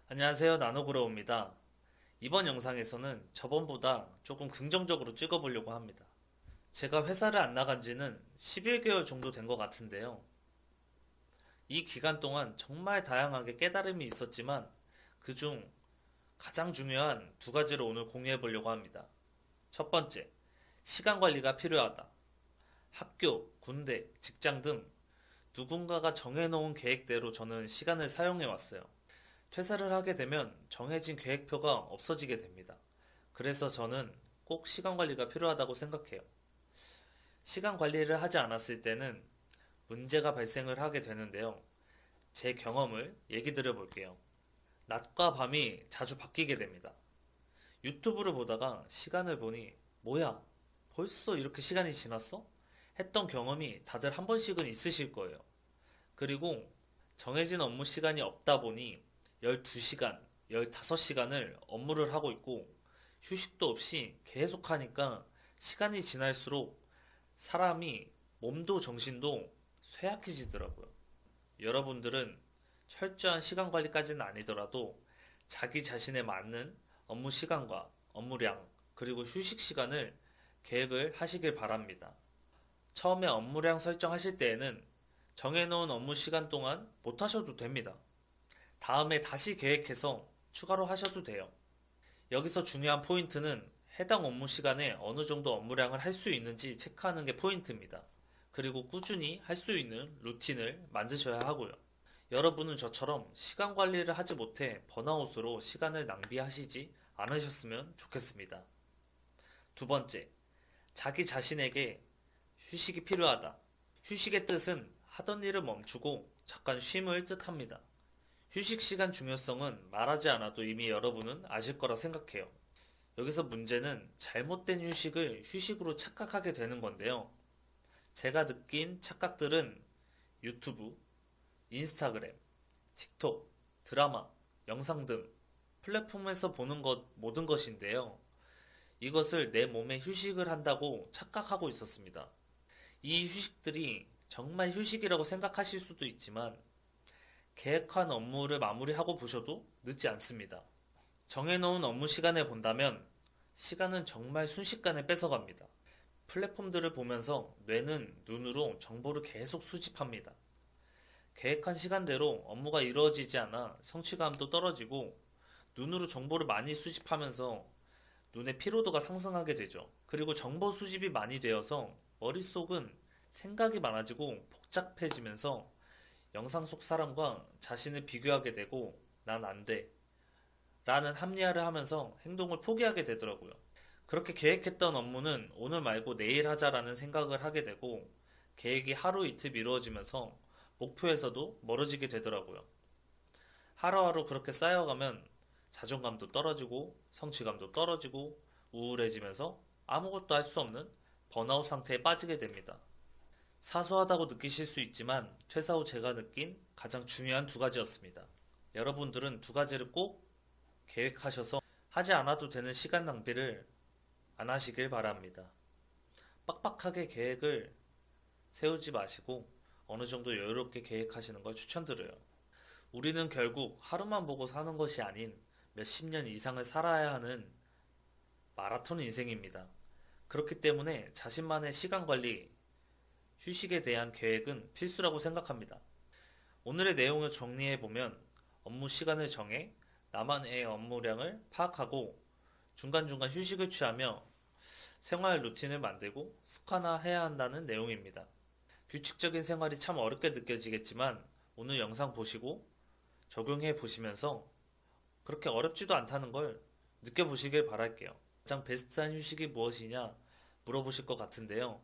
안녕하세요. 나노그로우입니다. 이번 영상에서는 저번보다 조금 긍정적으로 찍어보려고 합니다. 제가 회사를 안 나간 지는 11개월 정도 된 것 같은데요. 이 기간 동안 정말 다양하게 깨달음이 있었지만 그중 가장 중요한 두 가지를 오늘 공유해 보려고 합니다. 첫 번째, 시간 관리가 필요하다. 학교, 군대, 직장 등 누군가가 정해놓은 계획대로 저는 시간을 사용해 왔어요. 퇴사를 하게 되면 정해진 계획표가 없어지게 됩니다. 그래서 저는 꼭 시간 관리가 필요하다고 생각해요. 시간 관리를 하지 않았을 때는 문제가 발생을 하게 되는데요. 제 경험을 얘기 드려 볼게요. 낮과 밤이 자주 바뀌게 됩니다. 유튜브를 보다가 시간을 보니 뭐야? 벌써 이렇게 시간이 지났어? 했던 경험이 다들 한 번씩은 있으실 거예요. 그리고 정해진 업무 시간이 없다 보니 12시간, 15시간을 업무를 하고 있고 휴식도 없이 계속 하니까 시간이 지날수록 사람이 몸도 정신도 쇠약해지더라고요. 여러분들은 철저한 시간 관리까지는 아니더라도 자기 자신에 맞는 업무 시간과 업무량 그리고 휴식 시간을 계획을 하시길 바랍니다. 처음에 업무량 설정하실 때에는 정해놓은 업무 시간 동안 못 하셔도 됩니다. 다음에 다시 계획해서 추가로 하셔도 돼요. 여기서 중요한 포인트는 해당 업무 시간에 어느 정도 업무량을 할 수 있는지 체크하는 게 포인트입니다. 그리고 꾸준히 할 수 있는 루틴을 만드셔야 하고요. 여러분은 저처럼 시간 관리를 하지 못해 번아웃으로 시간을 낭비하시지 않으셨으면 좋겠습니다. 두 번째, 자기 자신에게 휴식이 필요하다. 휴식의 뜻은 하던 일을 멈추고 잠깐 쉼을 뜻합니다. 휴식 시간 중요성은 말하지 않아도 이미 여러분은 아실 거라 생각해요. 여기서 문제는 잘못된 휴식을 휴식으로 착각하게 되는 건데요. 제가 느낀 착각들은 유튜브, 인스타그램, 틱톡, 드라마, 영상 등 플랫폼에서 보는 것 모든 것인데요. 이것을 내 몸에 휴식을 한다고 착각하고 있었습니다. 이 휴식들이 정말 휴식이라고 생각하실 수도 있지만 계획한 업무를 마무리하고 보셔도 늦지 않습니다. 정해놓은 업무 시간에 본다면 시간은 정말 순식간에 뺏어갑니다. 플랫폼들을 보면서 뇌는 눈으로 정보를 계속 수집합니다. 계획한 시간대로 업무가 이루어지지 않아 성취감도 떨어지고 눈으로 정보를 많이 수집하면서 눈의 피로도가 상승하게 되죠. 그리고 정보 수집이 많이 되어서 머릿속은 생각이 많아지고 복잡해지면서 영상 속 사람과 자신을 비교하게 되고 난 안 돼. 라는 합리화를 하면서 행동을 포기하게 되더라고요. 그렇게 계획했던 업무는 오늘 말고 내일 하자라는 생각을 하게 되고 계획이 하루 이틀 미루어지면서 목표에서도 멀어지게 되더라고요. 하루하루 그렇게 쌓여가면 자존감도 떨어지고 성취감도 떨어지고 우울해지면서 아무것도 할 수 없는 번아웃 상태에 빠지게 됩니다. 사소하다고 느끼실 수 있지만 퇴사 후 제가 느낀 가장 중요한 두 가지였습니다. 여러분들은 두 가지를 꼭 계획하셔서 하지 않아도 되는 시간 낭비를 안 하시길 바랍니다. 빡빡하게 계획을 세우지 마시고 어느 정도 여유롭게 계획하시는 걸 추천드려요. 우리는 결국 하루만 보고 사는 것이 아닌 몇십 년 이상을 살아야 하는 마라톤 인생입니다. 그렇기 때문에 자신만의 시간 관리, 휴식에 대한 계획은 필수라고 생각합니다. 오늘의 내용을 정리해보면 업무 시간을 정해 나만의 업무량을 파악하고 중간중간 휴식을 취하며 생활 루틴을 만들고 습관화해야 한다는 내용입니다. 규칙적인 생활이 참 어렵게 느껴지겠지만 오늘 영상 보시고 적용해 보시면서 그렇게 어렵지도 않다는 걸 느껴보시길 바랄게요. 가장 베스트한 휴식이 무엇이냐 물어보실 것 같은데요.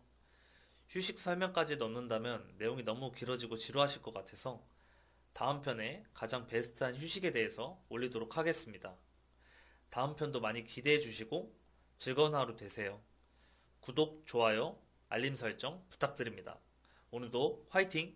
휴식 설명까지 넣는다면 내용이 너무 길어지고 지루하실 것 같아서 다음 편에 가장 베스트한 휴식에 대해서 올리도록 하겠습니다. 다음 편도 많이 기대해 주시고 즐거운 하루 되세요. 구독, 좋아요, 알림 설정 부탁드립니다. 오늘도 화이팅!